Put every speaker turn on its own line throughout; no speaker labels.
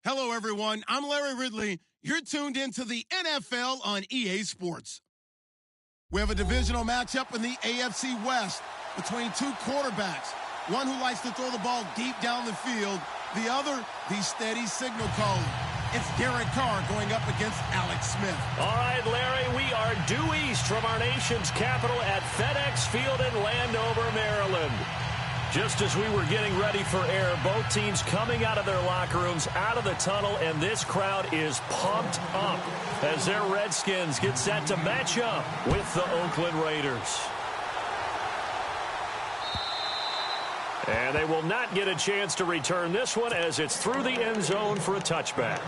Hello, everyone. I'm Larry Ridley. You're tuned into the NFL on EA Sports. We have a divisional matchup in the AFC West between two quarterbacks. One who likes to throw the ball deep down the field. The other, the steady signal caller. It's Derek Carr going up against Alex Smith.
All right, Larry, we are due east from our nation's capital at FedEx Field in Landover, Maryland. Just as we were getting ready for air, both teams coming out of their locker rooms, out of the tunnel, and this crowd is pumped up as their Redskins get set to match up with the Oakland Raiders. And they will not get a chance to return this one as it's through the end zone for a touchback.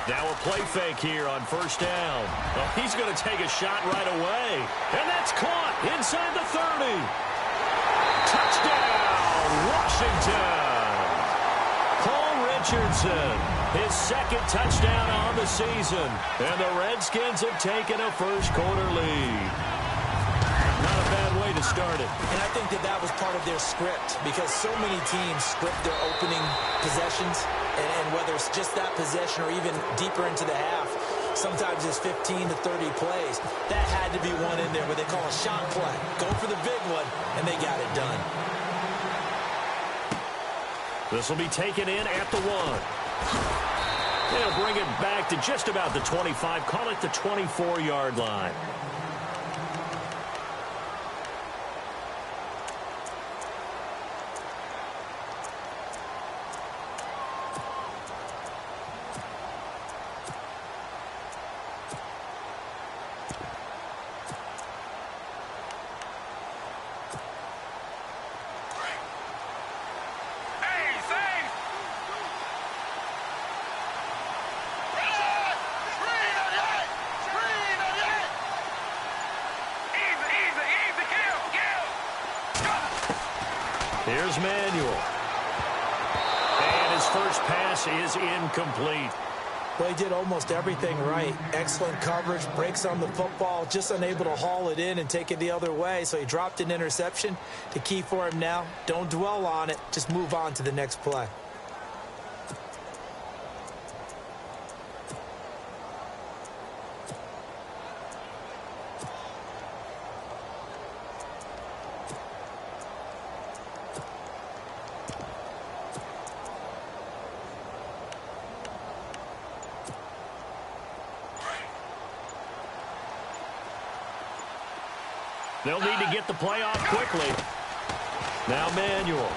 Now a play fake here on first down. Oh, he's going to take a shot right away. And that's caught inside the 30. Touchdown, Washington. Paul Richardson, his second touchdown on the season. And the Redskins have taken a first-quarter lead. Not a bad way to start it.
And I think that was part of their script because so many teams script their opening possessions. And whether it's just that possession or even deeper into the half, sometimes it's 15 to 30 plays. That had to be one in there where they call a shot play. Go for the big one, and they got it done.
This will be taken in at the 1. They'll bring it back to just about the 25. Call it the 24-yard line. Here's Manuel. And his first pass is incomplete.
Well, he did almost everything right. Excellent coverage, breaks on the football, just unable to haul it in and take it the other way. So he dropped an interception. The key for him now, don't dwell on it. Just move on to the next play.
They'll need to get the play off quickly. Now Manuel.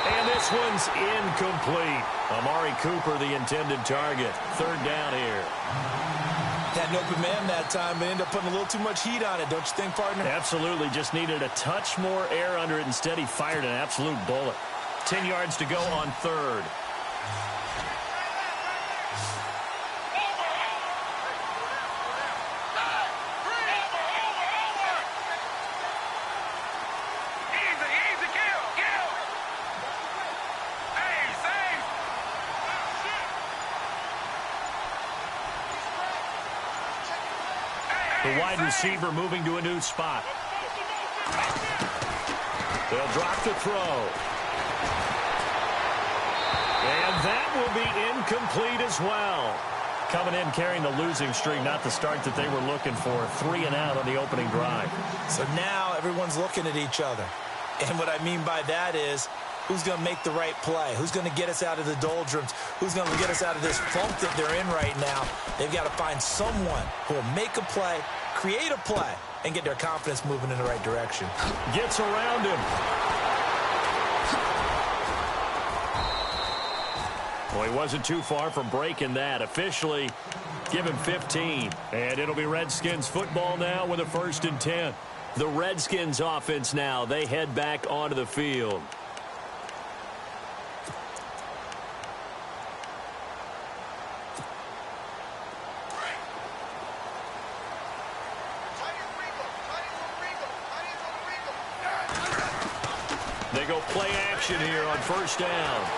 And this one's incomplete. Amari Cooper, the intended target. Third down here.
Had an open man that time, but ended up putting a little too much heat on it, don't you think, partner?
Absolutely. Just needed a touch more air under it. Instead, he fired an absolute bullet. 10 yards to go on third. The wide receiver moving to a new spot. They'll drop the throw. And that will be incomplete as well. Coming in carrying the losing streak, not the start that they were looking for. 3 and out on the opening drive.
So now everyone's looking at each other. And what I mean by that is, who's going to make the right play? Who's going to get us out of the doldrums? Who's going to get us out of this funk that they're in right now? They've got to find someone who will make a play, create a play, and get their confidence moving in the right direction.
Gets around him. Well, he wasn't too far from breaking that. Officially, give him 15. And it'll be Redskins football now with a 1st and 10. The Redskins offense now. They head back onto the field. They go play action here on first down.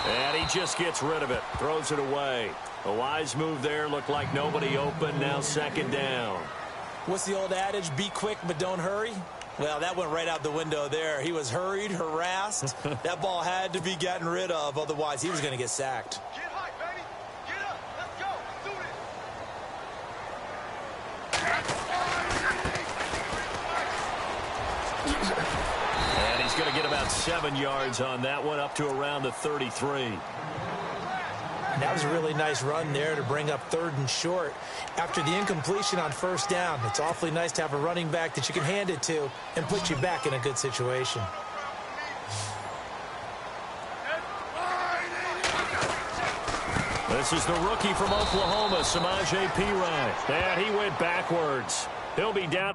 And he just gets rid of it. Throws it away. A wise move there. Looked like nobody open. Now second down.
What's the old adage? Be quick, but don't hurry. Well, that went right out the window there. He was hurried, harassed. That ball had to be gotten rid of. Otherwise, he was going to get sacked.
Get high, baby. Get up. Let's go. Do this.
And he's going to get about 7 yards on that one, up to around the 33.
That was a really nice run there to bring up 3rd and short. After the incompletion on first down, it's awfully nice to have a running back that you can hand it to and put you back in a good situation.
This is the rookie from Oklahoma, Samaje Perine. And he went backwards. He'll be down.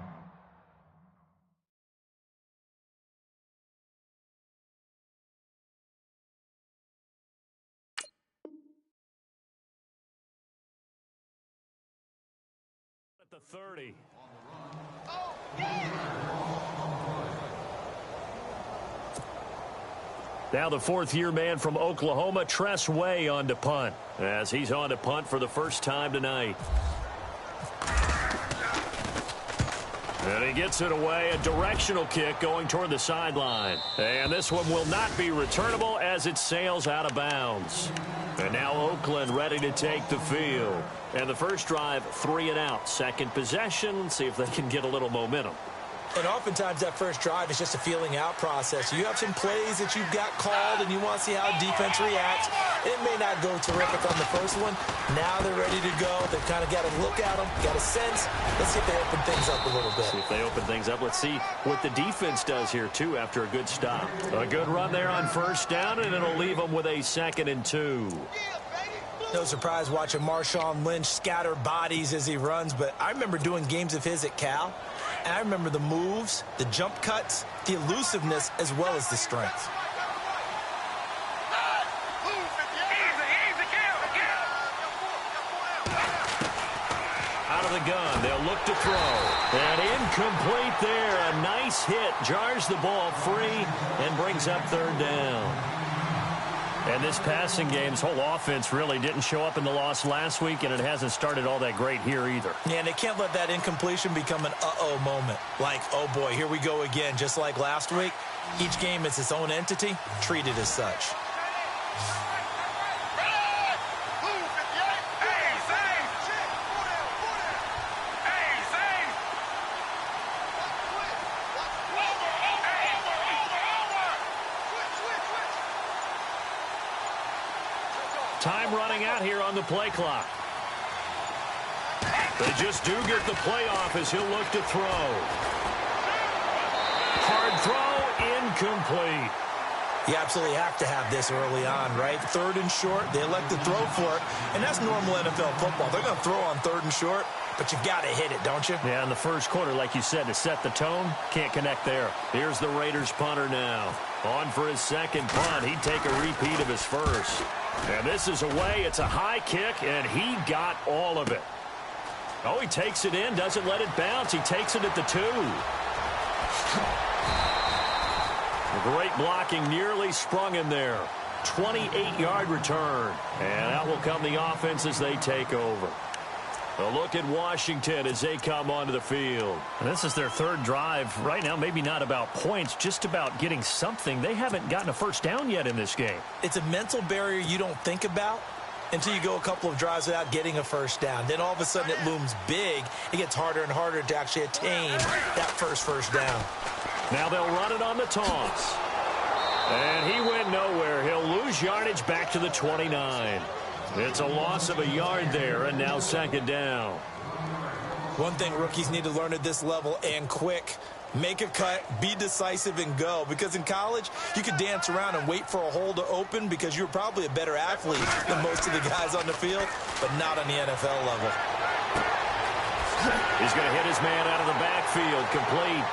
At the 30. Now the 4th-year man from Oklahoma, Tress Way, on to punt, as he's on to punt for the first time tonight. And he gets it away, a directional kick going toward the sideline. And this one will not be returnable as it sails out of bounds. And now Oakland ready to take the field. And the first drive, 3 and out. Second possession, see if they can get a little momentum.
And oftentimes that first drive is just a feeling out process. You have some plays that you've got called and you want to see how defense reacts. It may not go terrific on the first one. Now they're ready to go. They've kind of got to look at them, got a sense. Let's see if they open things up a little bit.
See if they open things up. Let's see what the defense does here, too, after a good stop. A good run there on first down, and it'll leave them with a 2nd and 2.
No surprise watching Marshawn Lynch scatter bodies as he runs, but I remember doing games of his at Cal, and I remember the moves, the jump cuts, the elusiveness, as well as the strength.
Out of the gun, they'll look to throw. And incomplete there. A nice hit. Jars the ball free and brings up 3rd down. And this passing game's whole offense really didn't show up in the loss last week, and it hasn't started all that great here either.
Yeah, and they can't let that incompletion become an uh-oh moment. Like, oh boy, here we go again, just like last week. Each game is its own entity, treated as such.
Time running out here on the play clock. They just do get the play off as he'll look to throw. Hard throw, incomplete.
You absolutely have to have this early on, right? 3rd and short, they elect to throw for it, and that's normal NFL football. They're going to throw on 3rd and short, but you've got to hit it, don't you?
Yeah, in the first quarter, like you said, to set the tone, can't connect there. Here's the Raiders punter now. On for his 2nd punt. He'd take a repeat of his first. And this is away. It's a high kick, and he got all of it. Oh, he takes it in, doesn't let it bounce. He takes it at the 2. Great blocking, nearly sprung him there. 28-yard return. And out will come the offense as they take over. A look at Washington as they come onto the field. And this is their 3rd drive. Right now, maybe not about points, just about getting something. They haven't gotten a first down yet in this game.
It's a mental barrier you don't think about until you go a couple of drives without getting a first down. Then all of a sudden it looms big. It gets harder and harder to actually attain that first down.
Now they'll run it on the toss. And he went nowhere. He'll lose yardage back to the 29. It's a loss of a yard there, and now 2nd down.
One thing rookies need to learn at this level, and quick, make a cut, be decisive, and go. Because in college, you could dance around and wait for a hole to open because you're probably a better athlete than most of the guys on the field, but not on the NFL level.
He's going to hit his man out of the backfield, complete.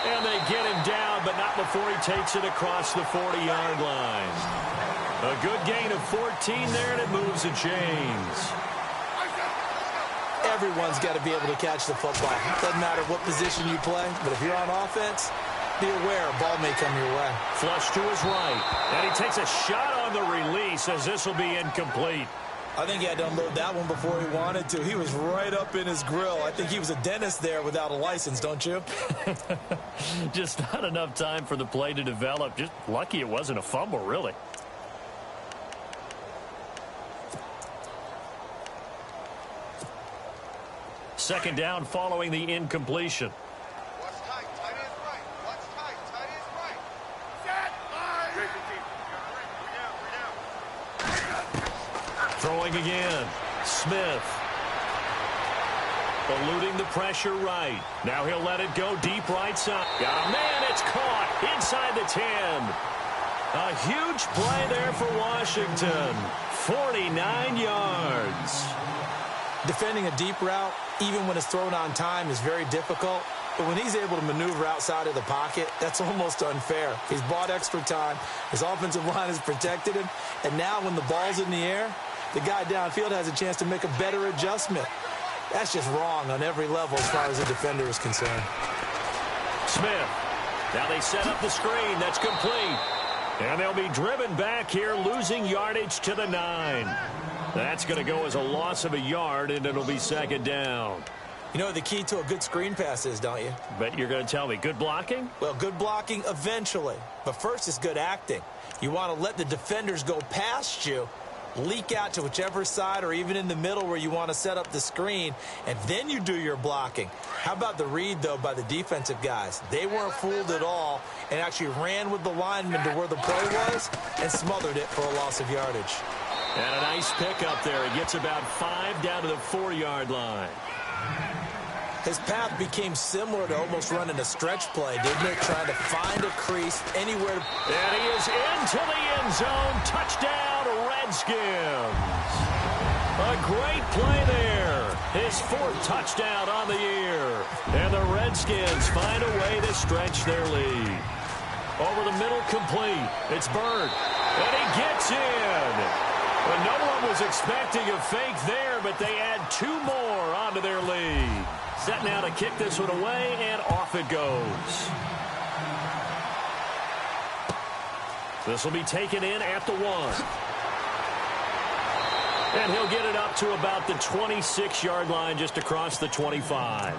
And they get him down, but not before he takes it across the 40-yard line. A good gain of 14 there, and it moves the chains.
Everyone's got to be able to catch the football. Doesn't matter what position you play, but if you're on offense, be aware a ball may come your way.
Flush to his right, and he takes a shot on the release as this will be incomplete.
I think he had to unload that one before he wanted to. He was right up in his grill. I think he was a dentist there without a license, don't you?
Just not enough time for the play to develop. Just lucky it wasn't a fumble, really. Second down following the incompletion.
Watch tight. Tight is right. Watch tight. Tight is right. Set. Line.
Throwing again. Smith. Eluding the pressure right. Now he'll let it go deep right side. Got a man. It's caught inside the 10. A huge play there for Washington. 49 yards.
Defending a deep route, even when it's thrown on time, is very difficult. But when he's able to maneuver outside of the pocket, that's almost unfair. He's bought extra time. His offensive line has protected him. And now when the ball's in the air, the guy downfield has a chance to make a better adjustment. That's just wrong on every level as far as the defender is concerned.
Smith. Now they set up the screen. That's complete. And they'll be driven back here, losing yardage to the 9. That's going to go as a loss of a yard, and it'll be second down.
You know what the key to a good screen pass is, don't you?
Bet you're going to tell me. Good blocking?
Well, good blocking eventually. But first is good acting. You want to let the defenders go past you, leak out to whichever side or even in the middle where you want to set up the screen, and then you do your blocking. How about the read, though, by the defensive guys? They weren't fooled at all and actually ran with the lineman to where the play was and smothered it for a loss of yardage.
And a nice pickup there. He gets about 5 down to the 4-yard line.
His path became similar to almost running a stretch play, didn't it? Trying to find a crease anywhere.
And he is into the end zone. Touchdown, Redskins. A great play there. His 4th touchdown on the year. And the Redskins find a way to stretch their lead. Over the middle, complete. It's Bird. And he gets in. Well, no one was expecting a fake there, but they add 2 more onto their lead. Set now to kick this one away, and off it goes. This will be taken in at the 1. And he'll get it up to about the 26-yard line, just across the 25.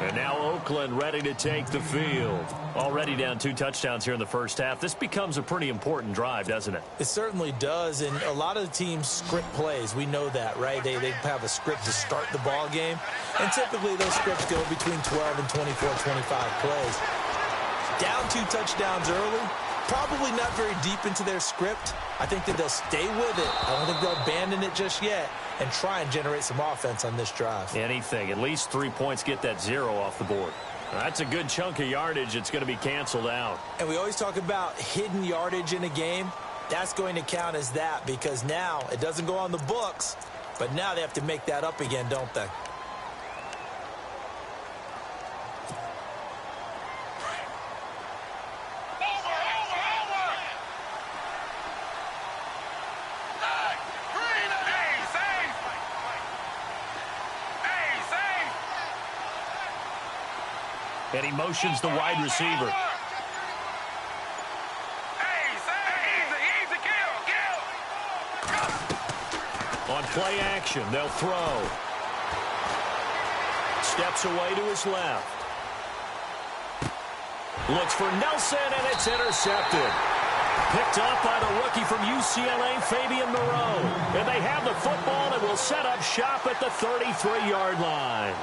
And now Oakland ready to take the field. Already down 2 touchdowns here in the first half. This becomes a pretty important drive, doesn't it?
It certainly does, and a lot of the teams script plays. We know that, right? They have a script to start the ball game, and typically those scripts go between 12 and 24, 25 plays. Down 2 touchdowns early, probably not very deep into their script. I think that they'll stay with it. I don't think they'll abandon it just yet and try and generate some offense on this drive.
Anything. At least 3 points, get that 0 off the board. That's a good chunk of yardage. It's going to be canceled out.
And we always talk about hidden yardage in a game. That's going to count as that because now it doesn't go on the books, but now they have to make that up again, don't they?
And he motions the wide receiver. On play action, they'll throw. Steps away to his left. Looks for Nelson, and it's intercepted. Picked up by the rookie from UCLA, Fabian Moreau. And they have the football and will set up shop at the 33-yard line.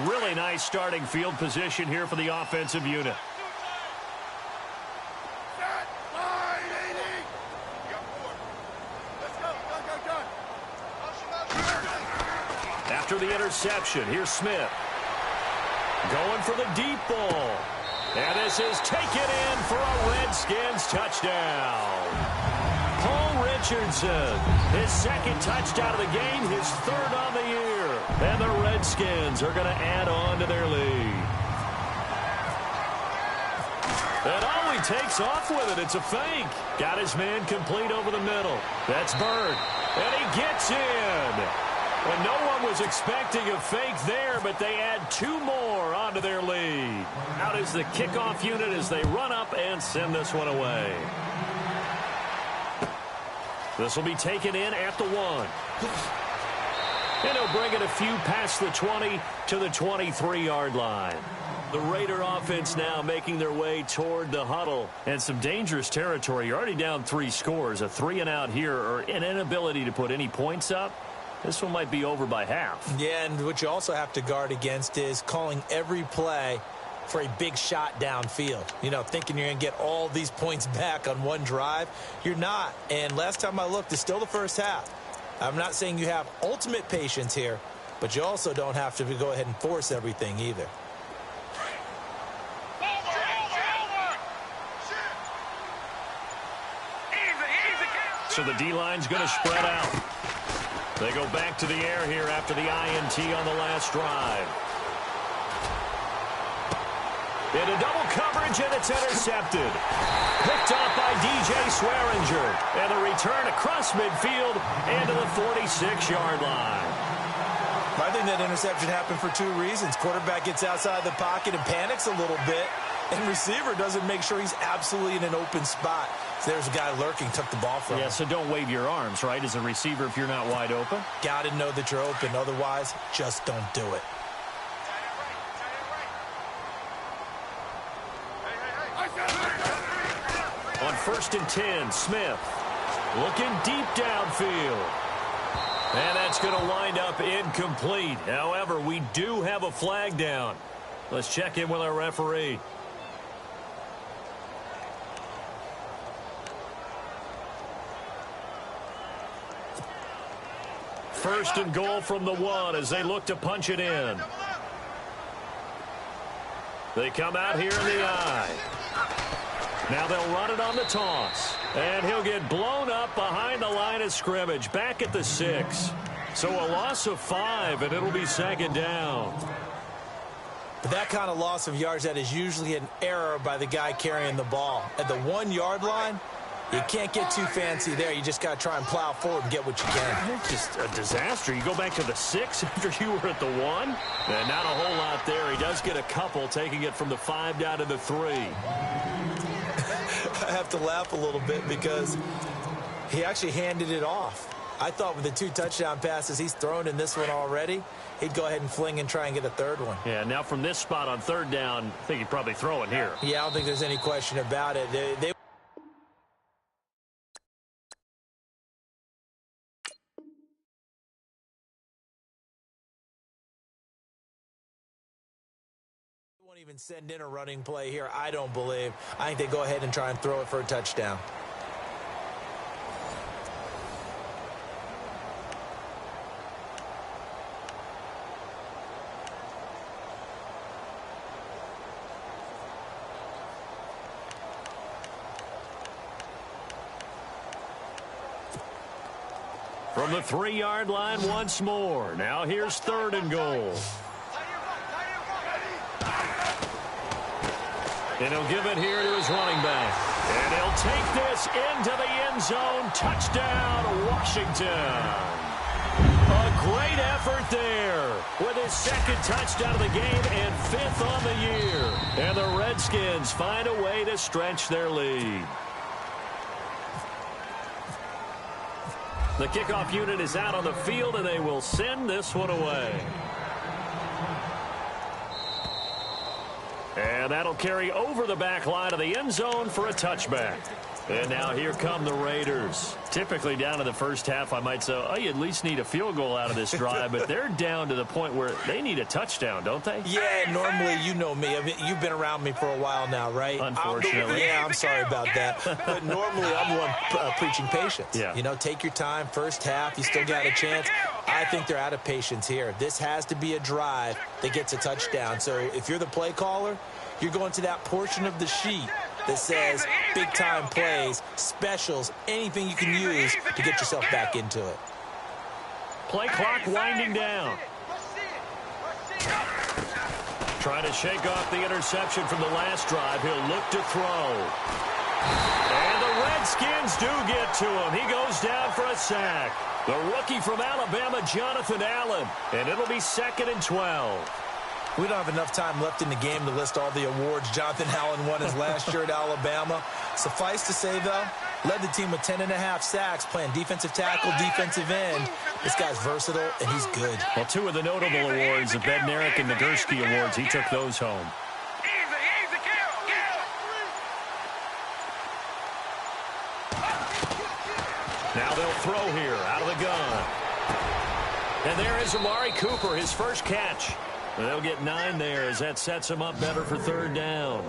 Really nice starting field position here for the offensive unit. After the interception, here's Smith. Going for the deep ball. And this is taken in for a Redskins touchdown. Paul Richardson, his second touchdown of the game, his third on the year. And the Redskins are going to add on to their lead. And he takes off with it. It's a fake. Got his man complete over the middle. That's Bird. And he gets in. And no one was expecting a fake there, but they add two more onto their lead. Out is the kickoff unit as they run up and send this one away. This will be taken in at the 1. And he'll bring it a few past the 20 to the 23-yard line. The Raider offense now making their way toward the huddle. And some dangerous territory. You're already down 3 scores. A 3-and-out here, or an inability to put any points up. This one might be over by half. Yeah, and what you also have to guard against is calling every play for a big shot downfield. You know, thinking you're going to get all these points back on one drive. You're not. And last time I looked, it's still the first half. I'm not saying you have ultimate patience here, but you also don't have to go ahead and force everything either. So the D-line's going to spread out. They go back to the air here after the INT on the last drive. Into double coverage, and it's intercepted. Picked off by DJ Swearinger. And the return across midfield and to the 46-yard line. I think that interception happened for 2 reasons. Quarterback gets outside the pocket and panics a little bit. And receiver doesn't make sure he's absolutely in an open spot. So there's a guy lurking, took the ball from him. Yeah, so don't wave your arms, right, as a receiver if you're not wide open? Got to know that you're open. Otherwise, just don't do it. On 1st and 10, Smith looking deep downfield. And that's going to wind up incomplete. However, we do have a flag down. Let's check in with our referee. First and goal from the 1 as they look to punch it in. They come out here in the I. Now they'll run it on the toss. And he'll get blown up behind the line of scrimmage, back at the 6. So a loss of 5, and it'll be 2nd down. But that kind of loss of yards, that is usually an error by the guy carrying the ball. At the 1-yard line, you can't get too fancy there. You just got to try and plow forward and get what you can. It's just a disaster. You go back to the 6 after you were at the 1. And not a whole lot there. He does get a couple, taking it from the 5 down to the 3. I have to laugh a little bit because he actually handed it off. I thought with the 2 touchdown passes he's thrown in this one already, he'd go ahead and fling and try and get a 3rd one. Yeah, now from this spot on 3rd down, I think he'd probably throw it here. Yeah, I don't think there's any question about it. They won't even send in a running play here, I don't believe. I think they go ahead and try and throw it for a touchdown. From the 3-yard line once more. Now here's 3rd and goal. And he'll give it here to his running back. And he'll take this into the end zone. Touchdown, Washington. A great effort there with his 2nd touchdown of the game and 5th on the year. And the Redskins find a way to stretch their lead. The kickoff unit is out on the field, and they will send this one away. And that'll carry over the back line of the end zone for a touchback. And now here come the Raiders. Typically down to the first half, I might say, oh, you at least need a field goal out of this drive, but they're down to the point where they need a touchdown, don't they?
Yeah, normally you know me. I mean, you've been around me for a while now, right?
Unfortunately.
Yeah, I'm sorry about that. But normally I'm the one preaching patience.
Yeah.
You know, take your time. First half, you still got a chance. I think they're out of patience here. This has to be a drive that gets a touchdown. So if you're the play caller, you're going to that portion of the sheet that says big-time plays, specials, anything you can use to get yourself back into it.
Play clock winding down. Trying to shake off the interception from the last drive. He'll look to throw. And the Redskins do get to him. He goes down for a sack. The rookie from Alabama, Jonathan Allen. And it'll be 2nd and 12.
We don't have enough time left in the game to list all the awards Jonathan Allen won his last year at Alabama. Suffice to say, though, led the team with 10.5 sacks, playing defensive tackle, defensive end. This guy's versatile, and he's good.
Well, 2 of the notable awards, the Bednarik and Nagurski awards, he took those home. Now they'll throw here out of the gun. And there is Amari Cooper, his first catch. And they'll get 9 there as that sets him up better for 3rd down.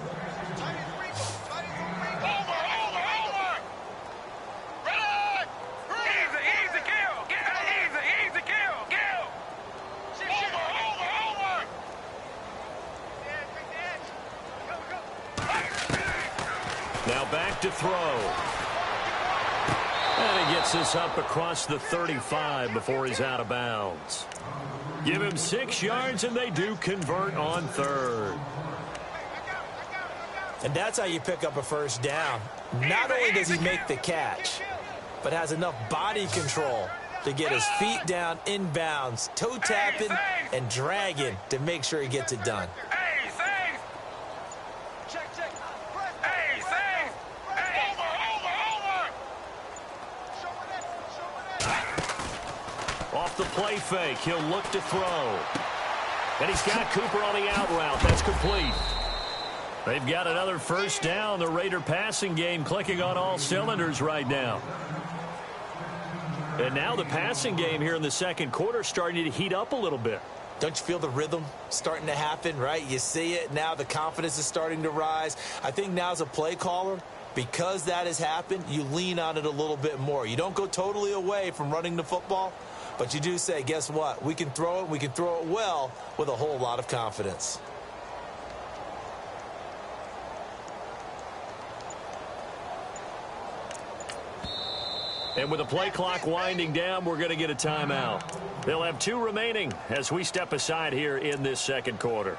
Now back to throw. And he gets this up across the 35 before he's out of bounds. Give him 6 yards, and they do convert on 3rd.
And that's how you pick up a first down. Not only does he make the catch, but has enough body control to get his feet down inbounds, toe tapping and dragging to make sure he gets it done.
Off the play fake, he'll look to throw. And he's got Cooper on the out route. That's complete. They've got another first down. The Raider passing game clicking on all cylinders right now. And now the passing game here in the second quarter starting to heat up a little bit.
Don't you feel the rhythm starting to happen, right? You see it now. The confidence is starting to rise. I think now as a play caller, because that has happened, you lean on it a little bit more. You don't go totally away from running the football, but you do say, guess what? We can throw it. We can throw it well with a whole lot of confidence.
And with the play clock winding down, we're going to get a timeout. They'll have 2 remaining as we step aside here in this second quarter.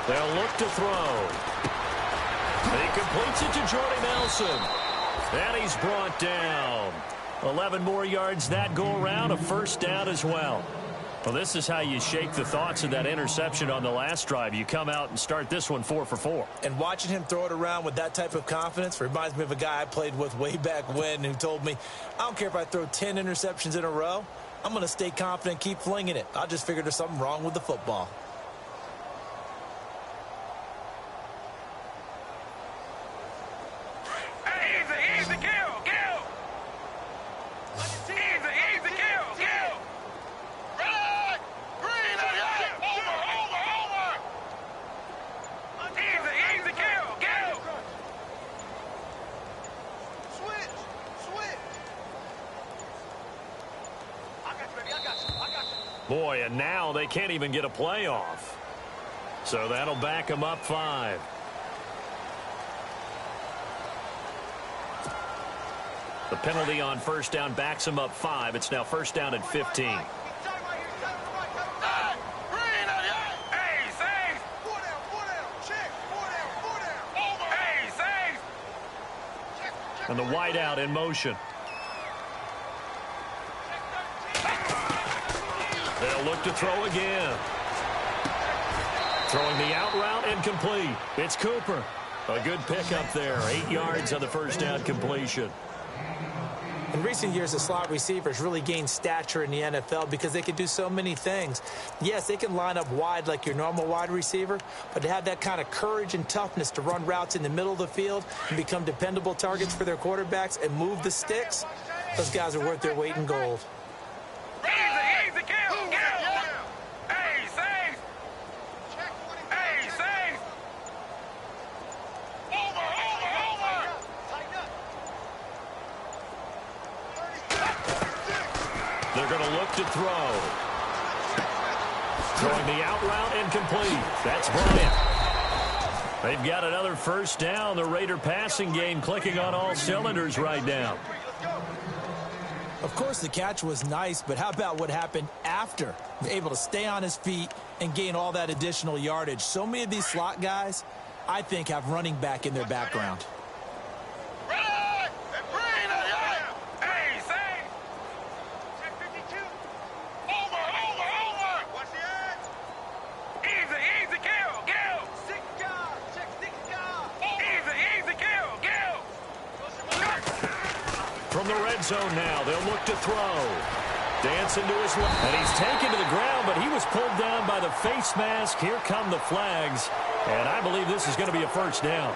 They'll look to throw. He completes it to Jordy Nelson. And he's brought down. 11 more yards that go around, a first down as well. Well, this is how you shake the thoughts of that interception on the last drive. You come out and start this one 4 for 4.
And watching him throw it around with that type of confidence reminds me of a guy I played with way back when who told me, I don't care if I throw 10 interceptions in a row. I'm going to stay confident, keep flinging it. I just figured there's something wrong with the football.
Boy, and now they can't even get a play off. So that'll back them up 5. The penalty on first down backs them up 5. It's now first down at 15. And the wideout in motion. They'll look to throw again. Throwing the out route and complete. It's Cooper. A good pickup there. 8 yards on the first down completion.
In recent years, the slot receivers really gained stature in the NFL because they can do so many things. Yes, they can line up wide like your normal wide receiver, but to have that kind of courage and toughness to run routes in the middle of the field and become dependable targets for their quarterbacks and move the sticks, those guys are worth their weight in gold.
They're going to look to throw. Throwing the out route and complete. That's Bryant. They've got another first down. The Raider passing game clicking on all cylinders right now.
Of course, the catch was nice, but how about what happened after? Able to stay on his feet and gain all that additional yardage. So many of these slot guys, I think, have running back in their background.
From the red zone now, they'll look to throw. Dancing to his left. And he's taken to the ground, but he was pulled down by the face mask. Here come the flags. And I believe this is going to be a first down.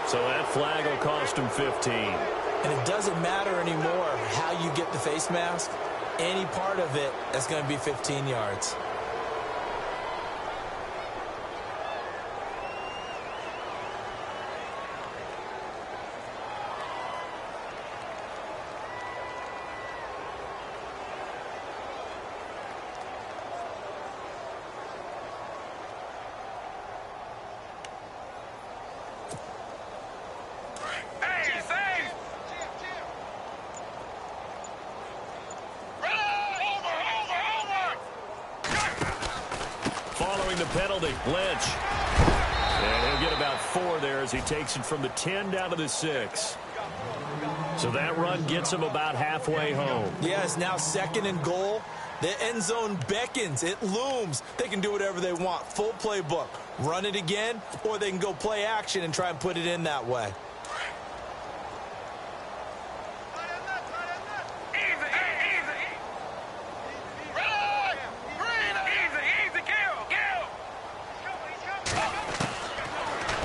So that flag will cost him 15.
And it doesn't matter anymore how you get the face mask. Any part of it is going to be 15 yards.
The penalty, Lynch. And he'll get about 4 there as he takes it from the 10 down to the 6. So that run gets him about halfway home.
Yeah, it's now 2nd and goal. The end zone beckons. It looms. They can do whatever they want. Full playbook. Run it again, or they can go play action and try and put it in that way.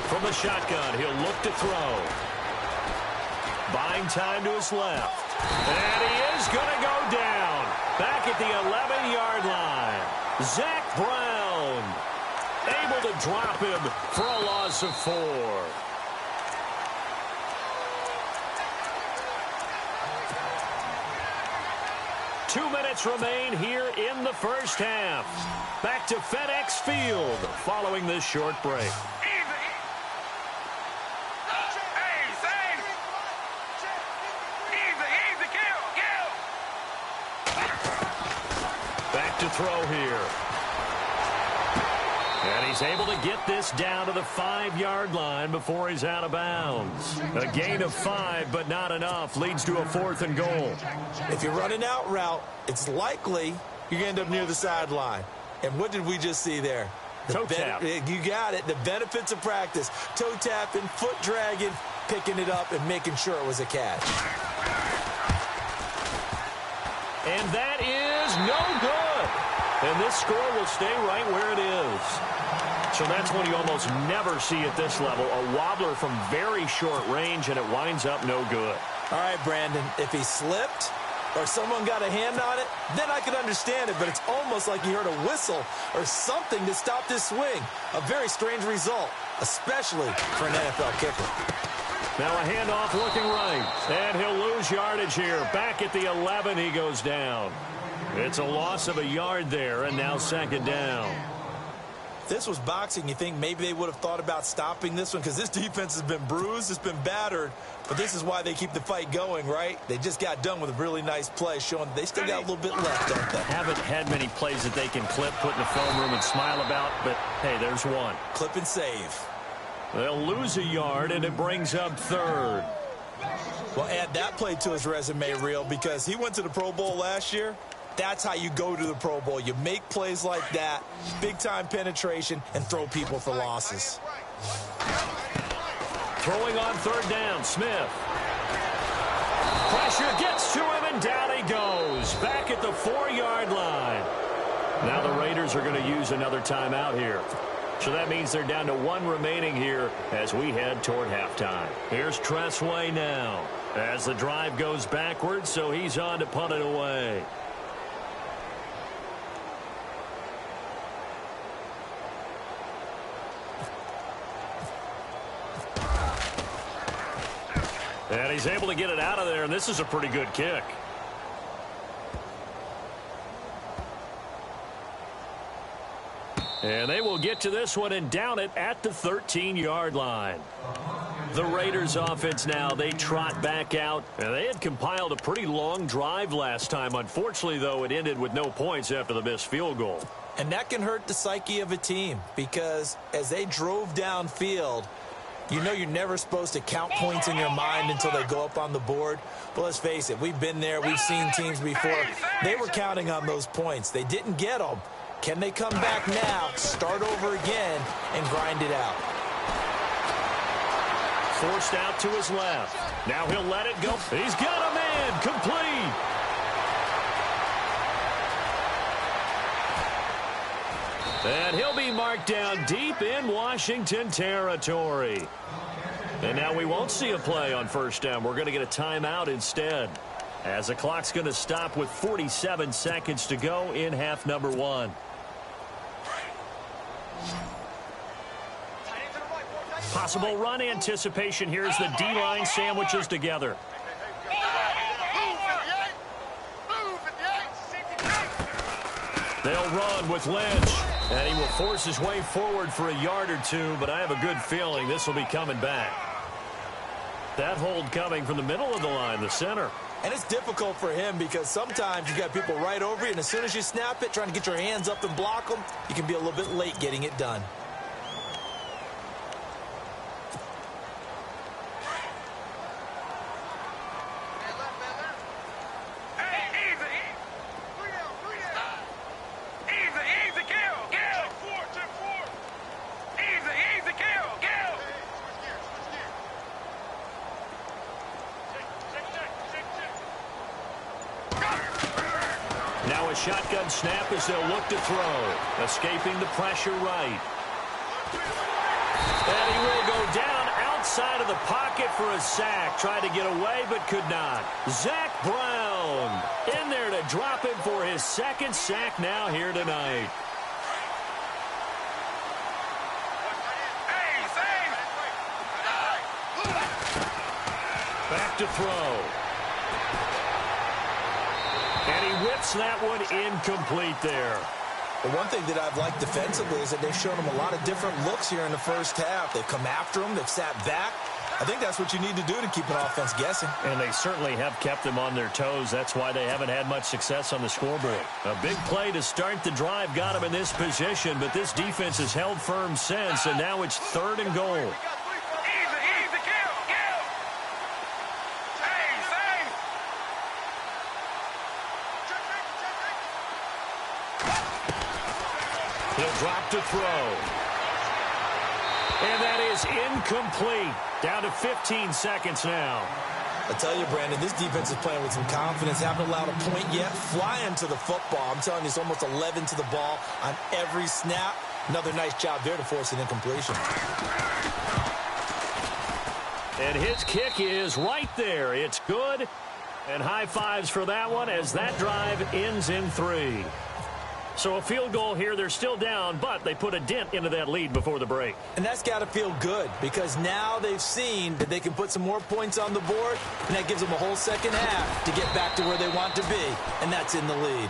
From the shotgun, he'll look to throw. Buying time to his left. And he is going to go down. Back at the 11-yard line. Zach Brown able to drop him for a loss of 4. Two minutes remain here in the first half. Back to FedEx Field following this short break. To throw here. And he's able to get this down to the 5-yard line before he's out of bounds. A gain of 5, but not enough. Leads to a 4th and goal.
If you're running out route, it's likely you're going to end up near the sideline. And what did we just see there?
Toe tap.
You got it. The benefits of practice. Toe tapping, foot dragging, picking it up, and making sure it was a catch.
And that is no good. And this score will stay right where it is. So that's when you almost never see at this level. A wobbler from very short range, and it winds up no good.
All right, Brandon, if he slipped or someone got a hand on it, then I could understand it. But it's almost like you heard a whistle or something to stop this swing. A very strange result, especially for an NFL kicker.
Now a handoff looking right. And he'll lose yardage here. Back at the 11, he goes down. It's a loss of a yard there, and now 2nd down.
If this was boxing, you think maybe they would have thought about stopping this one because this defense has been bruised, it's been battered, but this is why they keep the fight going, right? They just got done with a really nice play showing they still got a little bit left, don't they?
Haven't had many plays that they can clip, put in the film room, and smile about, but, hey, there's one.
Clip and save.
They'll lose a yard, and it brings up 3rd.
Well, add that play to his resume reel because he went to the Pro Bowl last year. That's how you go to the Pro Bowl. You make plays like that, big-time penetration, and throw people for losses.
Throwing on third down, Smith. Pressure gets to him, and down he goes. Back at the 4-yard line. Now the Raiders are going to use another timeout here. So that means they're down to 1 remaining here as we head toward halftime. Here's Tressway now as the drive goes backwards, so he's on to punt it away. And he's able to get it out of there, and this is a pretty good kick. And they will get to this one and down it at the 13-yard line. The Raiders offense now, they trot back out. And they had compiled a pretty long drive last time. Unfortunately, though, it ended with no points after the missed field goal.
And that can hurt the psyche of a team because as they drove downfield, you know you're never supposed to count points in your mind until they go up on the board. But let's face it, we've been there. We've seen teams before. They were counting on those points. They didn't get them. Can they come back now, start over again, and grind it out?
Forced out to his left. Now he'll let it go. He's got a man complete. And he'll be marked down deep in Washington territory. And now we won't see a play on first down. We're going to get a timeout instead, as the clock's going to stop with 47 seconds to go in half number 1. Possible run anticipation here as the D-line sandwiches together. They'll run with Lynch, and he will force his way forward for a yard or two, but I have a good feeling this will be coming back. That hold coming from the middle of the line, the center.
And it's difficult for him because sometimes you got people right over you, and as soon as you snap it, trying to get your hands up and block them, you can be a little bit late getting it done.
Now a shotgun snap as they'll look to throw. Escaping the pressure right. And he will go down outside of the pocket for a sack. Tried to get away but could not. Zach Brown in there to drop him for his second sack now here tonight. Back to throw. And he whips that one incomplete there.
The one thing that I've liked defensively is that they've shown him a lot of different looks here in the first half. They've come after him. They've sat back. I think that's what you need to do to keep an offense guessing.
And they certainly have kept them on their toes. That's why they haven't had much success on the scoreboard. A big play to start the drive got him in this position, but this defense has held firm since, and now it's 3rd and goal. He'll drop to throw. And that is incomplete. Down to 15 seconds now.
I tell you, Brandon, this defense is playing with some confidence. Haven't allowed a point yet. Flying to the football. I'm telling you, it's almost 11 to the ball on every snap. Another nice job there to force an incompletion.
And his kick is right there. It's good. And high fives for that one as that drive ends in 3. So a field goal here. They're still down, but they put a dent into that lead before the break.
And that's got to feel good because now they've seen that they can put some more points on the board, and that gives them a whole second half to get back to where they want to be, and that's in the lead.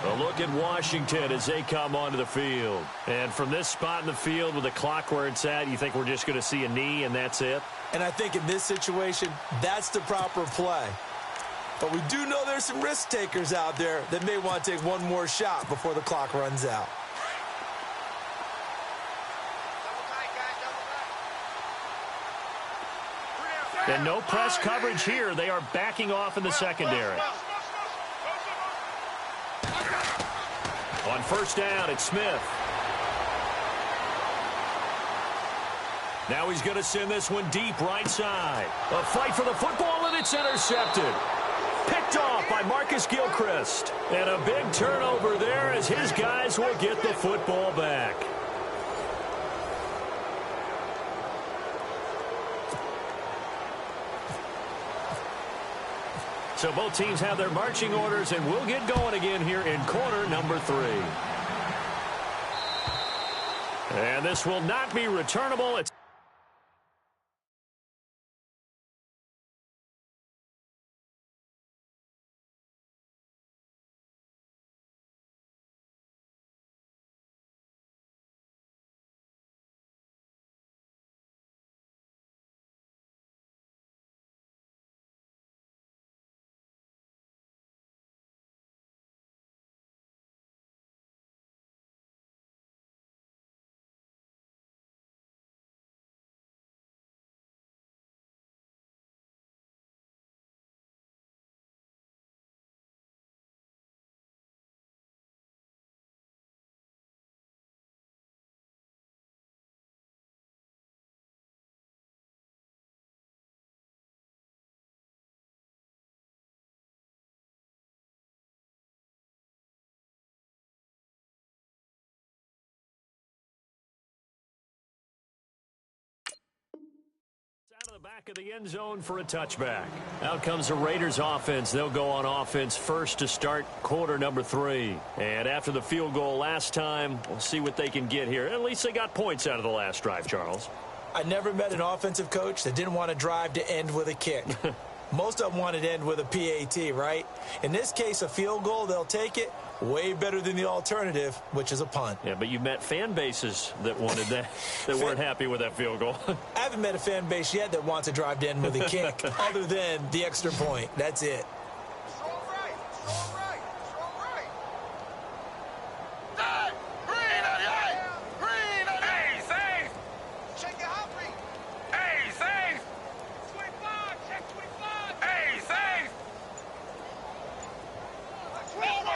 A look at Washington as they come onto the field. And from this spot in the field with the clock where it's at, you think we're just going to see a knee and that's it?
And I think in this situation, that's the proper play. But we do know there's some risk takers out there that may want to take one more shot before the clock runs out.
And no press coverage here. They are backing off in the secondary. On first down, it's Smith. Now he's going to send this one deep right side. A fight for the football, and it's intercepted. Picked off by Marcus Gilchrist. And a big turnover there as his guys will get the football back. So both teams have their marching orders, and we'll get going again here in quarter number 3. And this will not be returnable. It's out of the back of the end zone for a touchback. Out comes the Raiders offense. They'll go on offense first to start quarter number 3. And after the field goal last time, we'll see what they can get here. At least they got points out of the last drive, Charles.
I never met an offensive coach that didn't want to drive to end with a kick. Most of them wanted to end with a PAT, right? In this case, a field goal, they'll take it. Way better than the alternative, which is a punt.
Yeah, but you met fan bases that wanted that, that weren't happy with that field goal.
I haven't met a fan base yet that wants to drive to end with a kick, other than the extra point. That's it.
Strong right. Strong right. Strong right. Die. Green on the eye. Green on the eye. Hey, safe. Check your hot read. Hey, safe. 25. Check 25. Hey, safe. Over.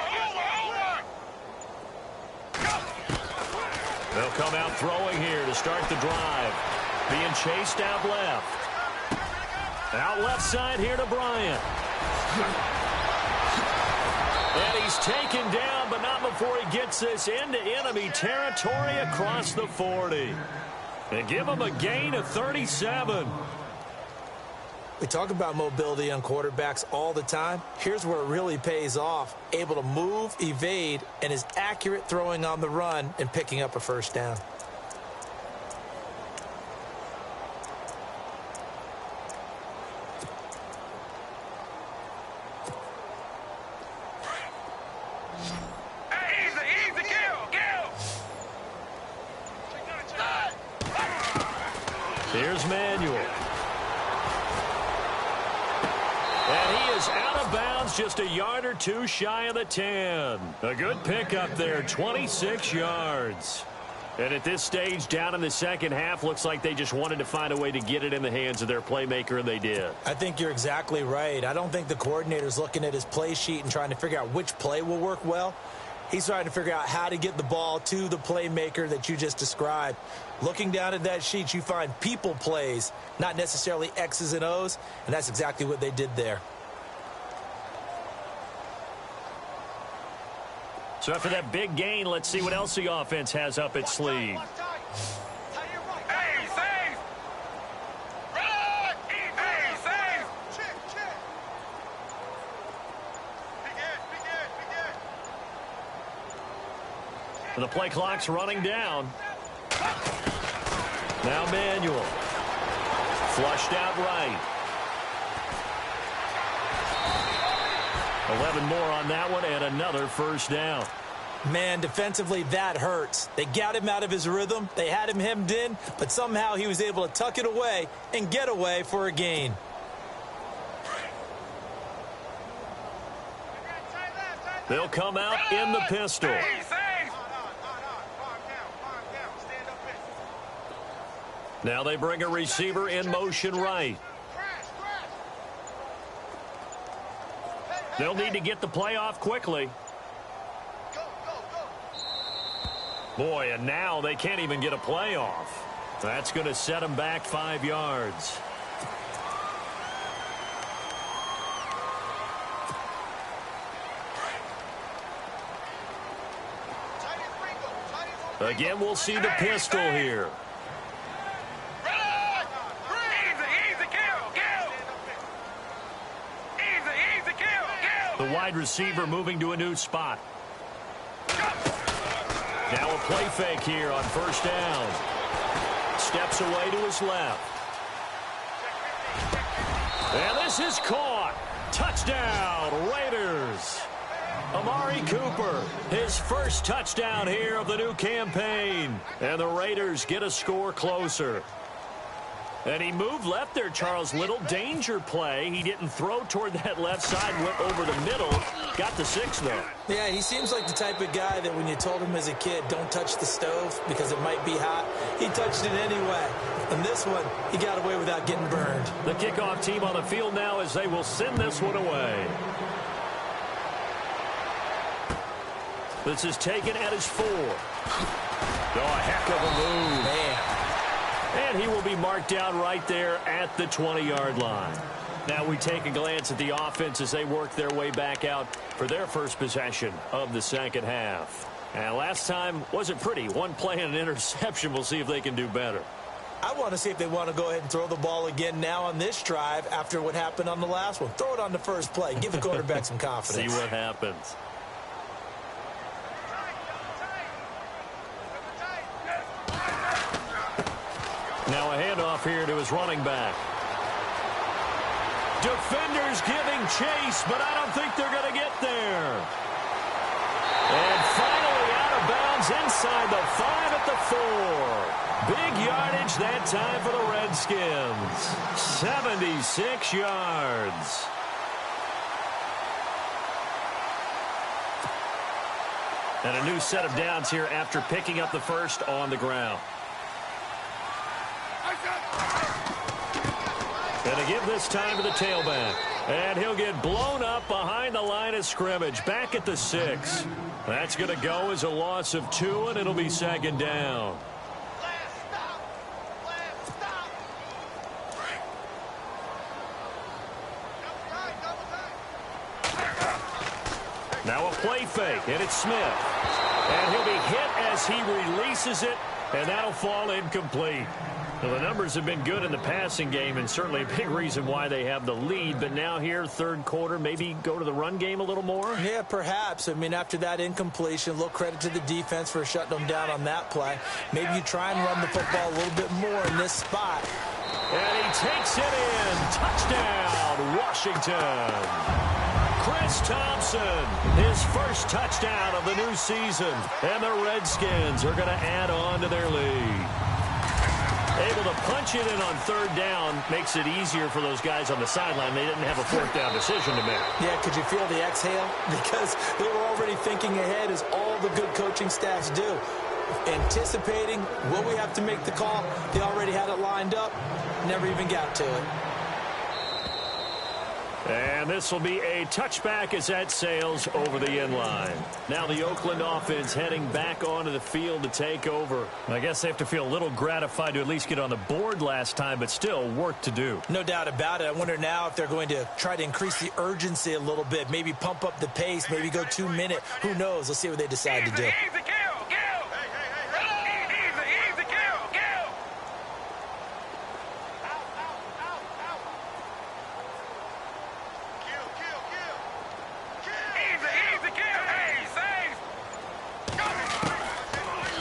They'll come out throwing here to start the drive. Being chased out left. Out left side here to Bryant. And he's taken down, but not before he gets this into enemy territory across the 40. And give him a gain of 37.
We talk about mobility on quarterbacks all the time. Here's where it really pays off. Able to move, evade, and is accurate throwing on the run and picking up a first down.
Hey, easy, Gil.
Here's Manuel. And he is out of bounds, just a yard or two shy of the 10. A good pickup there, 26 yards. And at this stage, down in the second half, looks like they just wanted to find a way to get it in the hands of their playmaker, and they did.
I think you're exactly right. I don't think the coordinator's looking at his play sheet and trying to figure out which play will work well. He's trying to figure out how to get the ball to the playmaker that you just described. Looking down at that sheet, you find people plays, not necessarily X's and O's, and that's exactly what they did there.
So after that big gain, let's see what else the offense has up its sleeve.
Hey, safe. Run. Hey, safe. Check. Big end.
And the play clock's running down. Now Manuel. Flushed out right. 11 more on that one and another first down.
Man, defensively, that hurts. They got him out of his rhythm. They had him hemmed in, but somehow he was able to tuck it away and get away for a gain.
They'll come out in the pistol.
Hey, safe. Calm down. Stand up.
Now they bring a receiver in motion right.
Crash.
They'll need to get the play off quickly. Boy, and now they can't even get a play off. That's going to set them back 5 yards. Again, we'll see the pistol here. The wide receiver moving to a new spot. Now a play fake here on first down. Steps away to his left. And this is caught. Touchdown, Raiders. Amari Cooper, his first touchdown here of the new campaign. And the Raiders get a score closer. And he moved left there, Charles. Little danger play. He didn't throw toward that left side, went over the middle. Got the 6, though.
Yeah, he seems like the type of guy that when you told him as a kid, don't touch the stove because it might be hot, he touched it anyway. And this one, he got away without getting burned.
The kickoff team on the field now as they will send this one away. This is taken at his 4. Oh, a heck of a move.
Man.
And he will be marked down right there at the 20-yard line. Now we take a glance at the offense as they work their way back out for their first possession of the second half. And last time wasn't pretty. One play and an interception. We'll see if they can do better.
I want to see if they want to go ahead and throw the ball again now on this drive after what happened on the last one. Throw it on the first play. Give the quarterback some confidence.
See what happens. Now a handoff here to his running back. Defenders giving chase, but I don't think they're going to get there. And finally out of bounds inside the 5 at the 4. Big yardage that time for the Redskins. 76 yards. And a new set of downs here after picking up the first on the ground. And to give this time to the tailback. And he'll get blown up behind the line of scrimmage. Back at the 6. That's going to go as a loss of 2, and it'll be second down. Now a play fake, and it's Smith. And he'll be hit as he releases it, and that'll fall incomplete. Well, the numbers have been good in the passing game, and certainly a big reason why they have the lead. But now here, third quarter, maybe go to the run game a little more?
Yeah, perhaps. I mean, after that incompletion, a little credit to the defense for shutting them down on that play. Maybe you try and run the football a little bit more in this spot.
And he takes it in. Touchdown, Washington. Chris Thompson, his first touchdown of the new season. And the Redskins are going to add on to their lead. Able to punch it in on third down makes it easier for those guys on the sideline. They didn't have a fourth down decision to make.
Yeah, could you feel the exhale? Because they were already thinking ahead, as all the good coaching staffs do. Anticipating, will we have to make the call? They already had it lined up, never even got to it.
And this will be a touchback as that sails over the end line. Now the Oakland offense heading back onto the field to take over. I guess they have to feel a little gratified to at least get on the board last time, but still work to do.
No doubt about it. I wonder now if they're going to try to increase the urgency a little bit, maybe pump up the pace, maybe go 2 minute. Who knows? Let's see what they decide to do.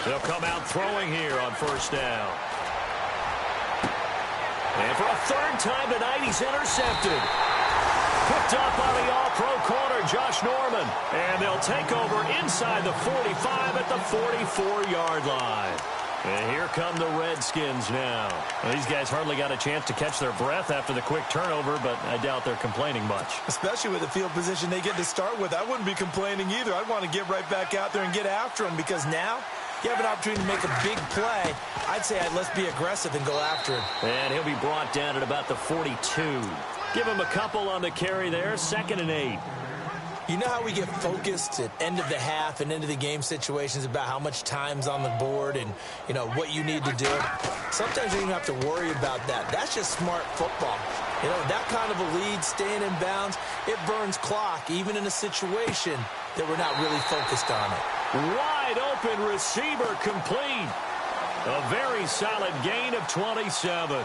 They'll come out throwing here on first down. And for a third time tonight, he's intercepted. Picked up by the all-pro corner, Josh Norman. And they'll take over inside the 45 at the 44-yard line. And here come the Redskins now. Well, these guys hardly got a chance to catch their breath after the quick turnover, but I doubt they're complaining much.
Especially with the field position they get to start with. I wouldn't be complaining either. I'd want to get right back out there and get after them, because now you have an opportunity to make a big play. I'd say let's be aggressive and go after him.
And he'll be brought down at about the 42. Give him a couple on the carry there. 2nd and 8.
You know how we get focused at end of the half and end of the game situations about how much time's on the board and, you know, what you need to do? Sometimes you don't even have to worry about that. That's just smart football. You know, that kind of a lead, staying in bounds, it burns clock, even in a situation that we're not really focused on it.
Wide open receiver complete. A very solid gain of 27.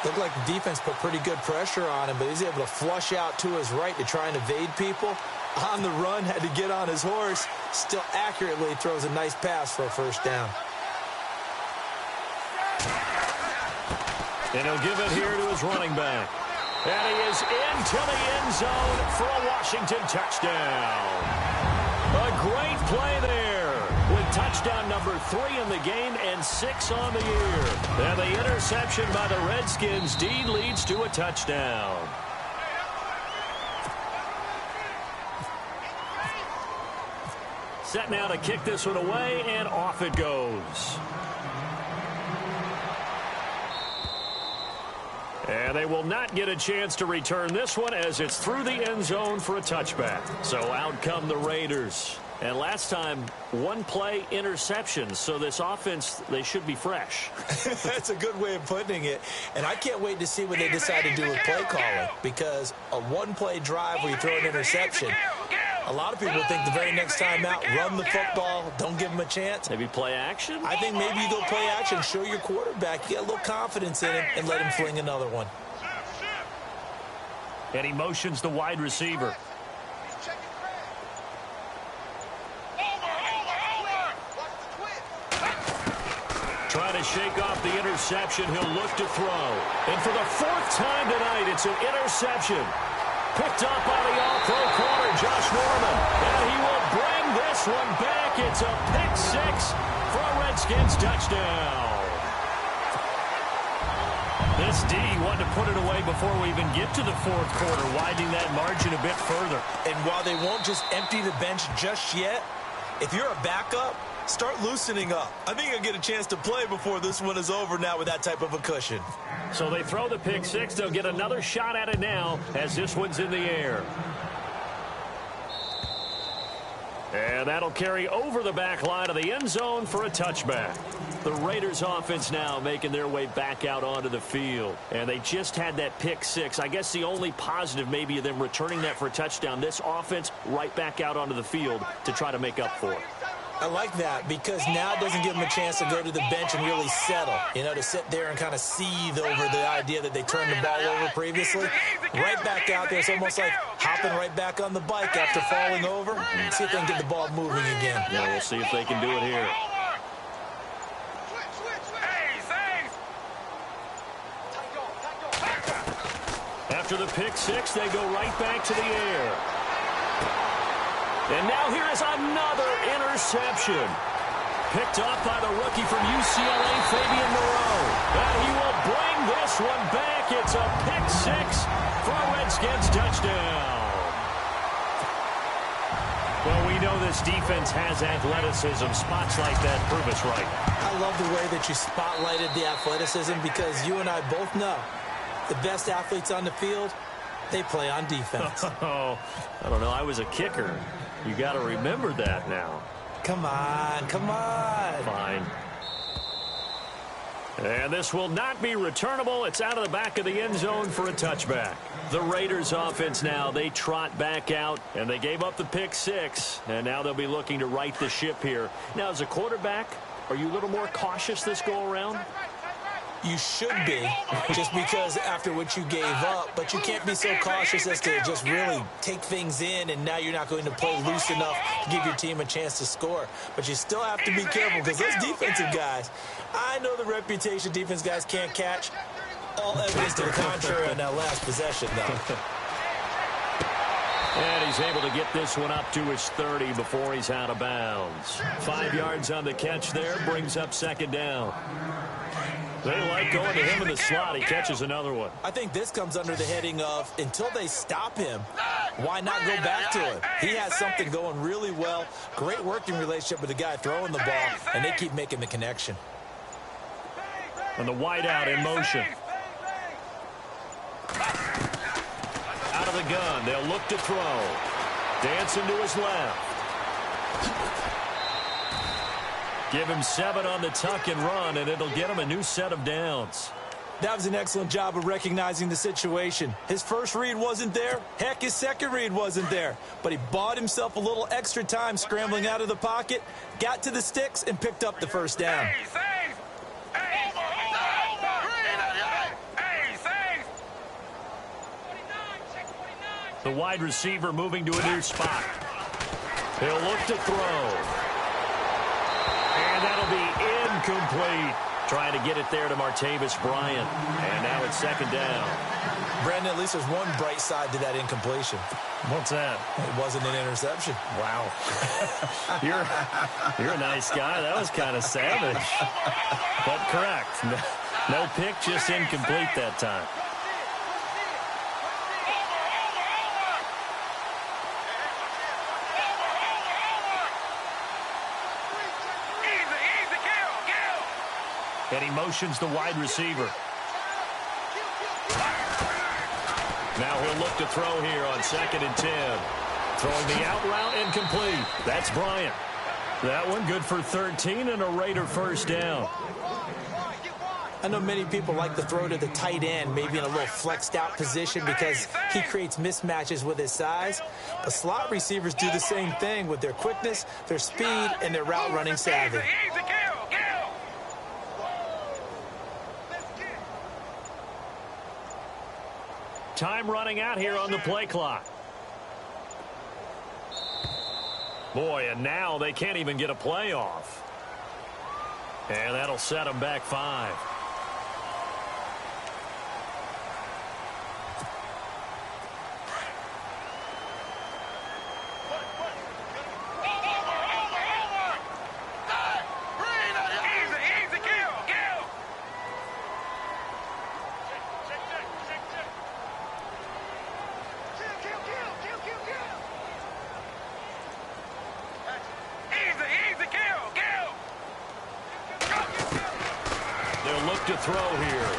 Looked like the defense put pretty good pressure on him, but he's able to flush out to his right to try and evade people. On the run, had to get on his horse. Still accurately throws a nice pass for a first down.
And he'll give it here to his running back. And he is into the end zone for a Washington touchdown. A great play there with touchdown number 3 in the game and 6 on the year. And the interception by the Redskins. Dean leads to a touchdown. Set now to kick this one away, and off it goes. And they will not get a chance to return this one as it's through the end zone for a touchback. So out come the Raiders. And last time, one play interception. So this offense, they should be fresh.
That's a good way of putting it. And I can't wait to see what they decide to do with play calling. Because a one-play drive where you throw an interception, a lot of people think the very next time out, run the football, don't give them a chance.
Maybe play action?
I think maybe you go play action, show your quarterback, you get a little confidence in him, and let him fling another one.
And he motions the wide receiver. Trying to shake off the interception, he'll look to throw. And for the 4th time tonight, it's an interception. Picked up by the all-pro corner, Josh Norman. And he will bring this one back. It's a pick 6 for a Redskins touchdown. This D wanted to put it away before we even get to the 4th quarter, widening that margin a bit further.
And while they won't just empty the bench just yet, if you're a backup, start loosening up. I think you'll get a chance to play before this one is over now with that type of a cushion.
So they throw the pick 6. They'll get another shot at it now as this one's in the air. And that'll carry over the back line of the end zone for a touchback. The Raiders offense now making their way back out onto the field. And they just had that pick 6. I guess the only positive maybe of them returning that for a touchdown. This offense right back out onto the field to try to make up for it.
I like that because now it doesn't give them a chance to go to the bench and really settle. You know, to sit there and kind of seethe over the idea that they turned the ball over previously. Right back out there. It's almost like hopping right back on the bike after falling over. See if they can get the ball moving again.
Yeah, we'll see if they can do it here. After the pick 6, they go right back to the air. And now here is another interception. Picked up by the rookie from UCLA, Fabian Moreau. And he will bring this one back. It's a pick 6 for a Redskins touchdown. Well, we know this defense has athleticism. Spots like that prove us right.
I love the way that you spotlighted the athleticism because you and I both know the best athletes on the field, they play on defense.
Oh, I don't know. I was a kicker. You got to remember that now.
Come on, come on.
Fine. And this will not be returnable. It's out of the back of the end zone for a touchback. The Raiders offense now, they trot back out, and they gave up the pick 6, and now they'll be looking to right the ship here. Now, as a quarterback, are you a little more cautious this go-around?
You should be, just because after what you gave up, but you can't be so cautious as to just really take things in, and now you're not going to play loose enough to give your team a chance to score. But you still have to be careful because those defensive guys, I know the reputation defense guys can't catch. All evidence to the contrary on that last possession, though.
And he's able to get this one up to his 30 before he's out of bounds. 5 yards on the catch there, brings up second down. They like going to him in the slot. He catches another one.
I think this comes under the heading of until they stop him, why not go back to him? He has something going really well. Great working relationship with the guy throwing the ball, and they keep making the connection.
And the wideout in motion. Out of of the gun. They'll look to throw. Dancing to his left. Give him 7 on the tuck and run, and it'll get him a new set of downs.
That was an excellent job of recognizing the situation. His first read wasn't there. Heck, his second read wasn't there. But he bought himself a little extra time scrambling out of the pocket, got to the sticks, and picked up the first down.
The wide receiver moving to a new spot. He'll look to throw. And that'll be incomplete. Trying to get it there to Martavis Bryant. And now it's second down.
Brandon, at least there's one bright side to that incompletion.
What's that?
It wasn't an interception.
Wow. You're a nice guy. That was kind of savage. But correct. No pick, just incomplete that time. And he motions the wide receiver. Now he'll look to throw here on 2nd and 10. Throwing the out route incomplete. That's Bryant. That one good for 13 and a Raider first down.
I know many people like to throw to the tight end, maybe in a little flexed out position because he creates mismatches with his size. But slot receivers do the same thing with their quickness, their speed, and their route running savvy.
Time running out here on the play clock. Boy, and now they can't even get a play off. And that'll set them back 5. To throw here.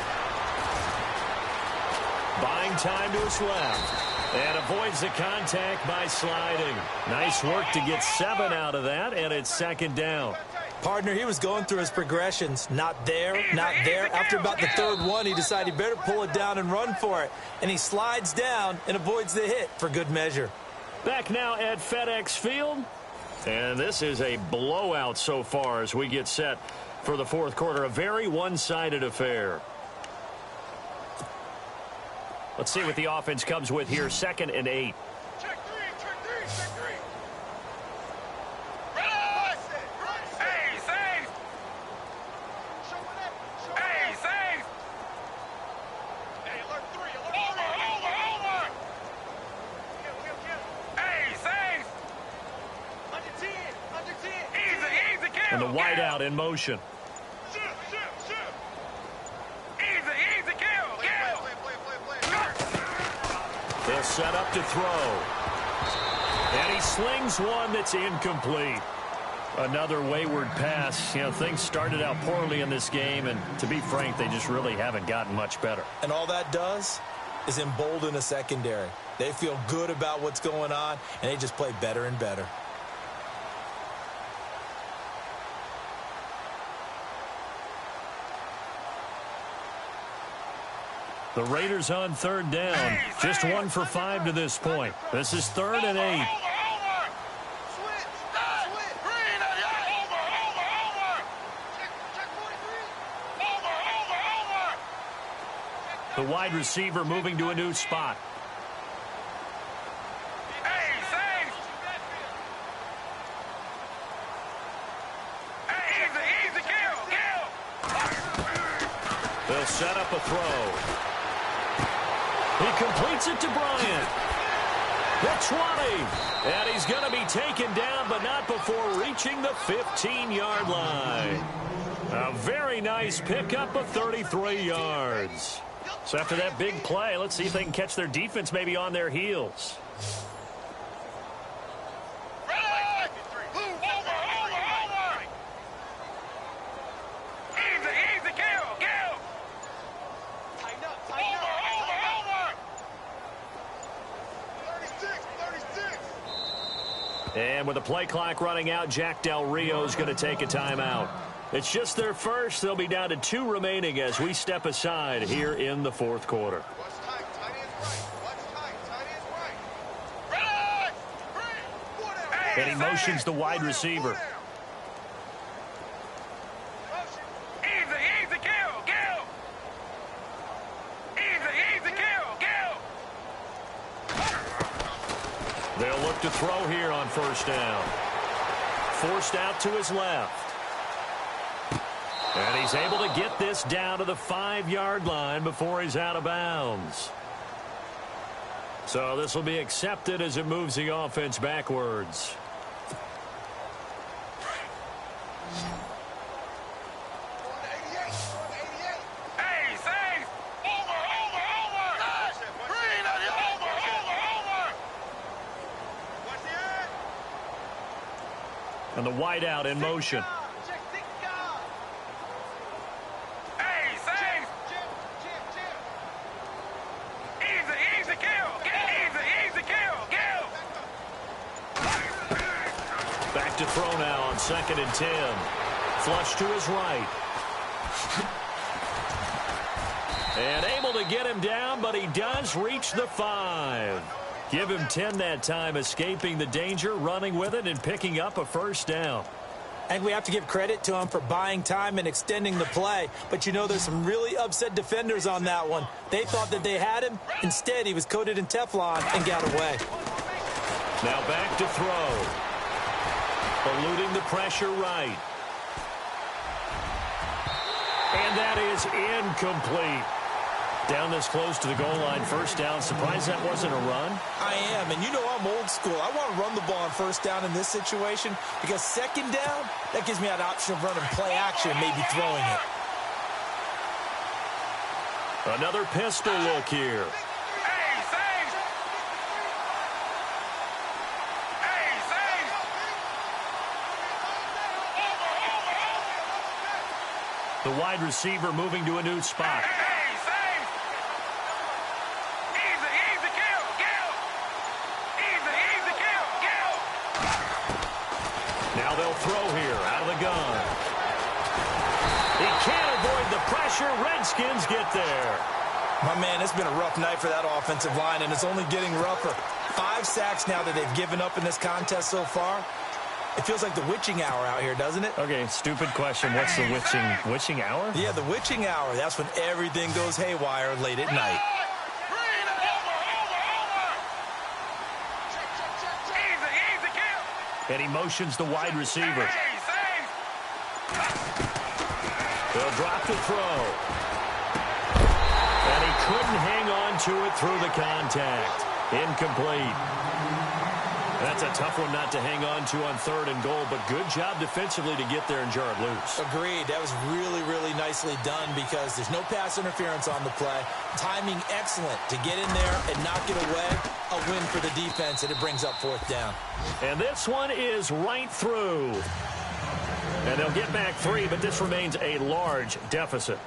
Buying time to his left. And avoids the contact by sliding. Nice work to get 7 out of that, and it's second down.
Partner, he was going through his progressions. Not there, not there. After about the third one, he decided he better pull it down and run for it. And he slides down and avoids the hit for good measure.
Back now at FedEx Field. And this is a blowout so far as we get set for the fourth quarter. A very one-sided affair. Let's see what the offense comes with here. 2nd and 8.
Check three.
And the wideout in motion. They'll set up to throw. And he slings one that's incomplete. Another wayward pass. You know, things started out poorly in this game, and to be frank, they just really haven't gotten much better.
And all that does is embolden a secondary. They feel good about what's going on, and they just play better and better.
The Raiders on 3rd down. Just 1 for 5 to this point. This is 3rd and 8. The wide receiver moving to a new spot. They'll set up a throw. He completes it to Bryant. The 20. And he's going to be taken down, but not before reaching the 15-yard line. A very nice pickup of 33 yards. So after that big play, let's see if they can catch their defense maybe on their heels. And with the play clock running out, Jack Del Rio is going to take a timeout. It's just their first. They'll be down to 2 remaining as we step aside here in the fourth quarter. And he motions the wide receiver.
Easy, kill. Easy, kill.
They'll look to throw here on first down. Forced out to his left. And he's able to get this down to the 5-yard line before he's out of bounds. So this will be accepted as it moves the offense backwards. And the wideout in motion. Back to throw now on 2nd and 10. Flush to his right. And able to get him down, but he does reach the 5. Give him 10 that time, escaping the danger, running with it, and picking up a first down.
And we have to give credit to him for buying time and extending the play. But, you know, there's some really upset defenders on that one. They thought that they had him. Instead, he was coated in Teflon and got away.
Now back to throw. Eluding the pressure right. And that is incomplete. Down this close to the goal line, first down. Surprised that wasn't a run?
I am, and you know I'm old school. I want to run the ball on first down in this situation because second down, that gives me an option of running play action and maybe throwing it.
Another pistol look here. The wide receiver moving to a new spot. Now they'll throw here out of the gun. He can't avoid the pressure. Redskins get there.
My man, it's been a rough night for that offensive line, and it's only getting rougher. 5 sacks now that they've given up in this contest so far. It feels like the witching hour out here, doesn't it?
Okay, stupid question. What's the witching hour?
Yeah, the witching hour. That's when everything goes haywire late at night.
And he motions the wide receiver. They'll drop the throw. And he couldn't hang on to it through the contact. Incomplete. That's a tough one not to hang on to on 3rd and goal, but good job defensively to get there and jar it loose.
Agreed. That was really, really nicely done because there's no pass interference on the play. Timing excellent to get in there and knock it away. A win for the defense, and it brings up 4th down.
And this one is right through. And they'll get back 3, but this remains a large deficit.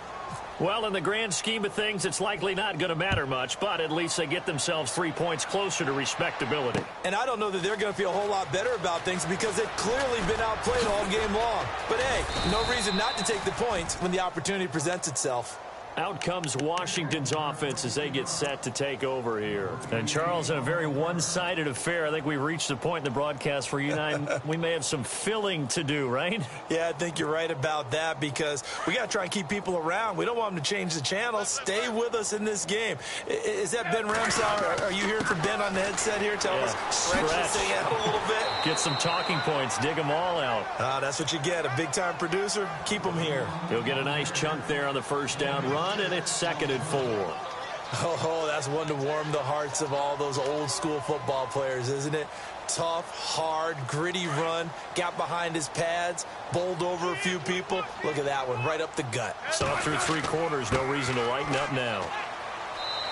Well, in the grand scheme of things, it's likely not going to matter much, but at least they get themselves 3 points closer to respectability.
And I don't know that they're going to feel a whole lot better about things because they've clearly been outplayed all game long. But, hey, no reason not to take the points when the opportunity presents itself.
Out comes Washington's offense as they get set to take over here. And, Charles, in a very one-sided affair, I think we've reached the point in the broadcast where you and I, we may have some filling to do, right?
Yeah, I think you're right about that because we got to try and keep people around. We don't want them to change the channel. Stay with us in this game. Is that Ben Ramsauer? Are you hearing from Ben on the headset here? Tell us. Stretch this thing out a little bit.
Get some talking points. Dig them all out.
That's what you get. A big-time producer. Keep them here.
He'll get a nice chunk there on the first down run. And it's 2nd and 4.
Oh, that's one to warm the hearts of all those old school football players, isn't it? Tough, hard, gritty run, got behind his pads, bowled over a few people. Look at that one, right up the gut.
So through 3 quarters, no reason to lighten up now.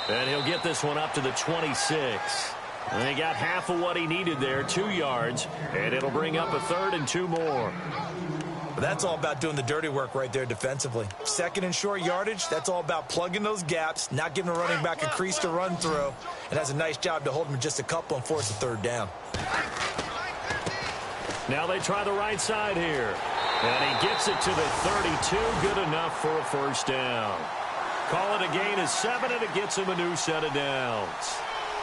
And he'll get this one up to the 26. And he got half of what he needed there, 2 yards, and it'll bring up a 3rd and 2 more.
But that's all about doing the dirty work right there defensively. 2nd and short yardage, that's all about plugging those gaps, not giving a running back a crease to run through, and has a nice job to hold him just a couple and force a 3rd down.
Now they try the right side here. And he gets it to the 32. Good enough for a first down. Call it a gain of 7, and it gets him a new set of downs.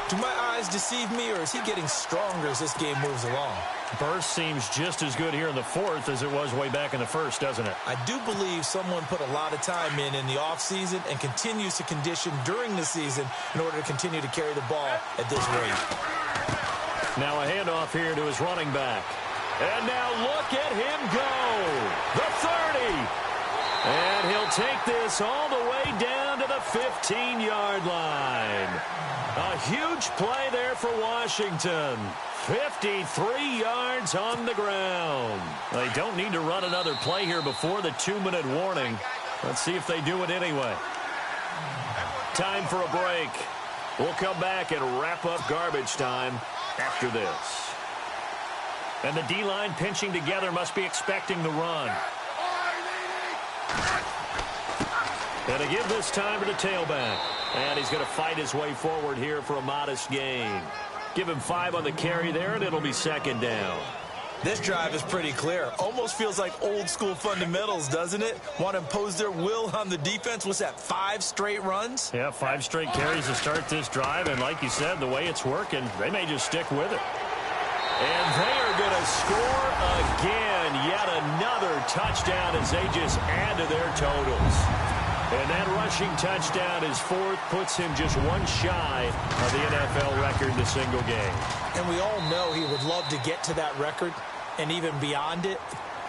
Do my eyes deceive me, or is he getting stronger as this game moves along?
Burst seems just as good here in the fourth as it was way back in the first, doesn't it?
I do believe someone put a lot of time in the offseason and continues to condition during the season in order to continue to carry the ball at this rate.
Now a handoff here to his running back. And now look at him go. The 30. And he'll take this all the way down to the 15-yard line. A huge play there for Washington. 53 yards on the ground. They don't need to run another play here before the 2-minute warning. Let's see if they do it anyway. Time for a break. We'll come back and wrap up garbage time after this. And the D-line pinching together must be expecting the run. And to give this time to the tailback. And he's going to fight his way forward here for a modest gain. Give him 5 on the carry there, and it'll be second down.
This drive is pretty clear. Almost feels like old-school fundamentals, doesn't it? Want to impose their will on the defense. What's that, 5 straight runs?
Yeah, 5 straight carries to start this drive. And like you said, the way it's working, they may just stick with it. And they are going to score again. Yet another touchdown as they just add to their totals. And that rushing touchdown, his 4th, puts him just 1 shy of the NFL record in a single game.
And we all know he would love to get to that record and even beyond it.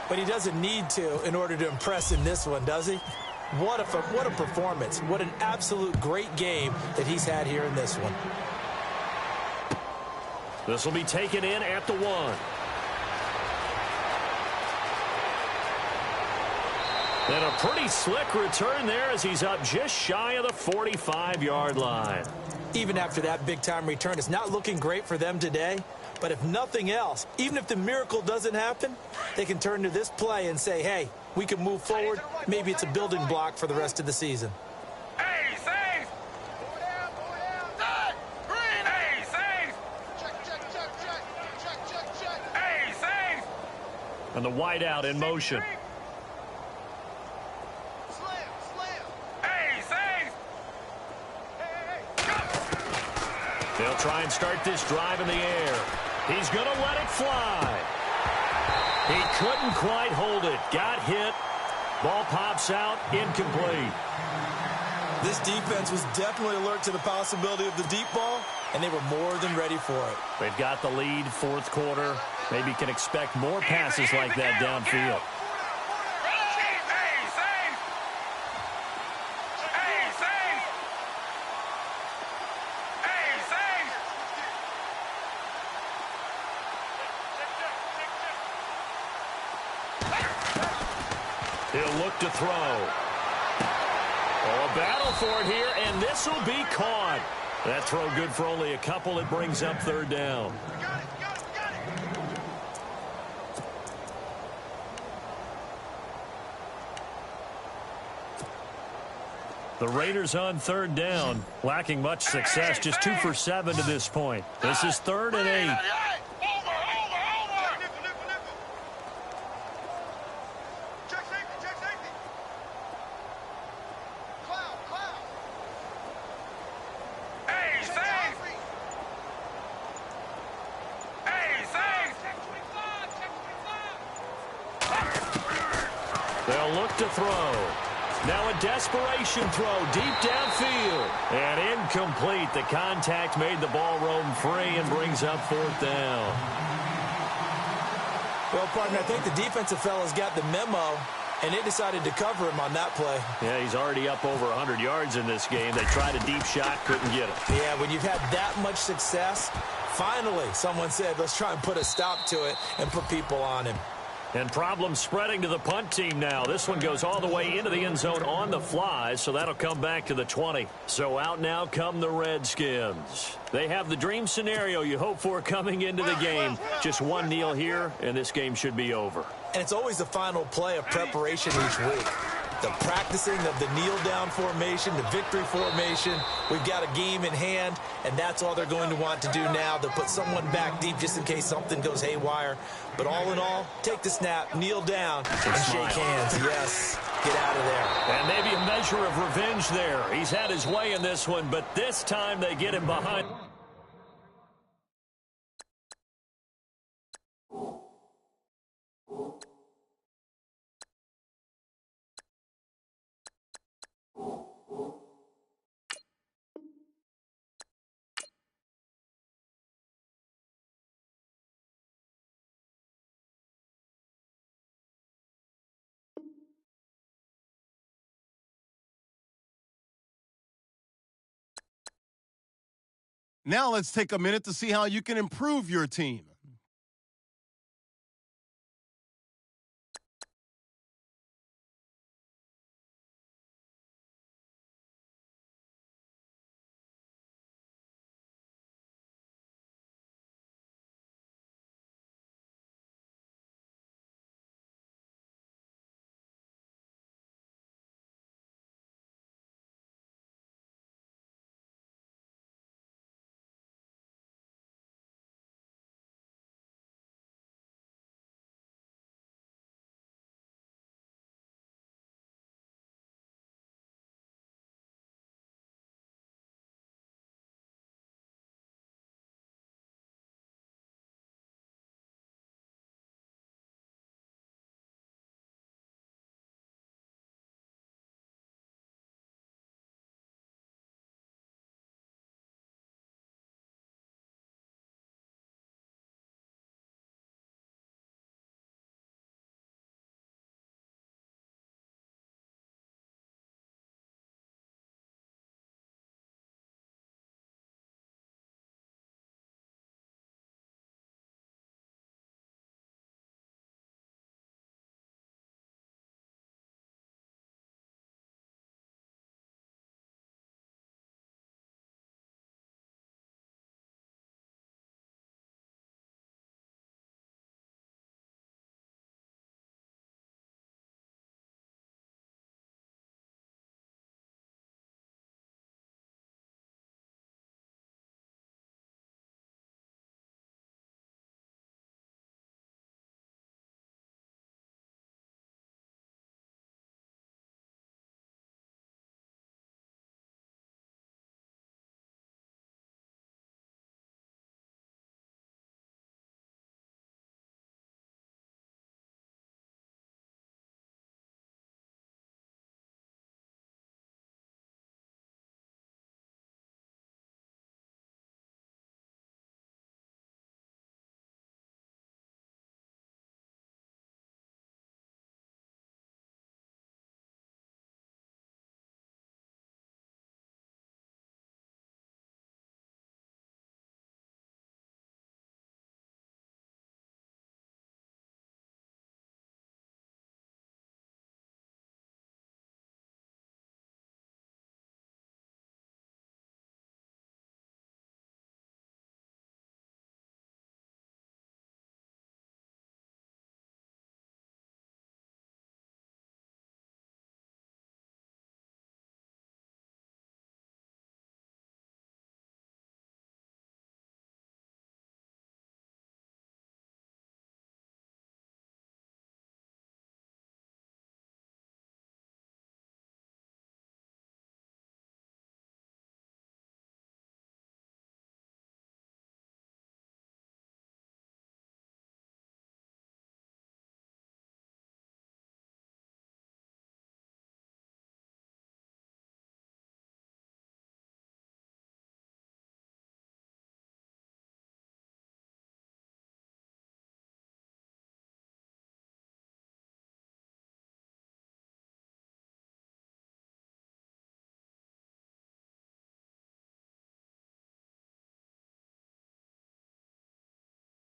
But he doesn't need to in order to impress in this one, does he? What a performance. What an absolute great game that he's had here in this one.
This will be taken in at the 1. And a pretty slick return there as he's up just shy of the 45-yard line.
Even after that big-time return, it's not looking great for them today. But if nothing else, even if the miracle doesn't happen, they can turn to this play and say, hey, we can move forward. Maybe it's a building block for the rest of the season.
Hey, Saints! Green! Hey, Saints! Check. Hey, Saints!
And the wideout in motion. They'll try and start this drive in the air. He's going to let it fly. He couldn't quite hold it. Got hit. Ball pops out. Incomplete.
This defense was definitely alert to the possibility of the deep ball, and they were more than ready for it.
They've got the lead, 4th quarter. Maybe can expect more passes like that downfield. He'll look to throw. Oh, a battle for it here, and this will be caught. That throw good for only a couple. It brings up 3rd down. The Raiders on 3rd down, lacking much success, just 2 for 7 to this point. This is 3rd and 8. They'll look to throw. Now a desperation throw deep downfield. And incomplete. The contact made the ball roam free and brings up 4th down.
Well, partner, I think the defensive fellas got the memo, and they decided to cover him on that play.
Yeah, he's already up over 100 yards in this game. They tried a deep shot, couldn't get it.
Yeah, when you've had that much success, finally someone said, let's try and put a stop to it and put people on him.
And problems spreading to the punt team now. This one goes all the way into the end zone on the fly, so that'll come back to the 20. So out now come the Redskins. They have the dream scenario you hope for coming into the game. Just 1 kneel here, and this game should be over.
And it's always the final play of preparation each week. the practicing of the kneel-down formation, the victory formation. We've got a game in hand, and that's all they're going to want to do now. They'll put someone back deep just in case something goes haywire. But all in all, take the snap, kneel down, and shake hands. Yes, get out of there.
And maybe a measure of revenge there. He's had his way in this one, but this time they get him behind.
Now let's take a minute to see how you can improve your team.